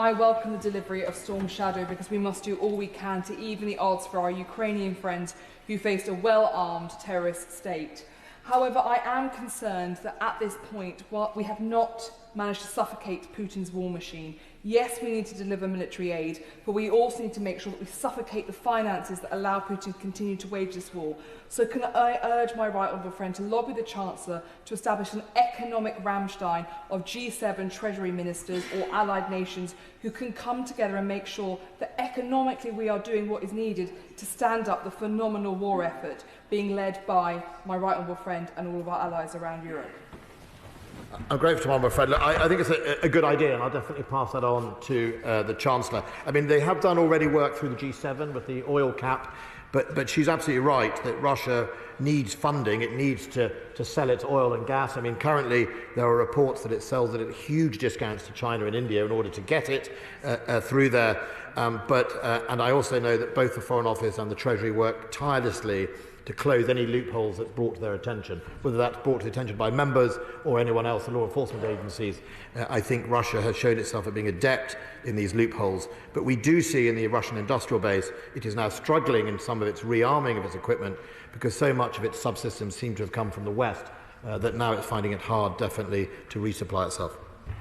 I welcome the delivery of Storm Shadow because we must do all we can to even the odds for our Ukrainian friends who faced a well-armed terrorist state. However, I am concerned that at this point, while we have not managed to suffocate Putin's war machine, yes, we need to deliver military aid, but we also need to make sure that we suffocate the finances that allow Putin to continue to wage this war. So can I urge my right honourable friend to lobby the Chancellor to establish an economic Ramstein of G7 Treasury ministers or allied nations who can come together and make sure that economically we are doing what is needed to stand up the phenomenal war effort being led by my right honourable friend and all of our allies around Europe. I'm grateful to my friend. Look, I think it's a good idea, and I'll definitely pass that on to the Chancellor. I mean, they have done already work through the G7 with the oil cap, but she's absolutely right that Russia needs funding. It needs to sell its oil and gas. I mean, currently there are reports that it sells it at huge discounts to China and India in order to get it through there. And I also know that both the Foreign Office and the Treasury work tirelessly to close any loopholes that's brought to their attention, whether that's brought to attention by members or anyone else, the law enforcement agencies. I think Russia has showed itself at being adept in these loopholes. But we do see in the Russian industrial base, it is now struggling in some of its rearming of its equipment because so much of its subsystems seem to have come from the West that now it's finding it hard, definitely, to resupply itself.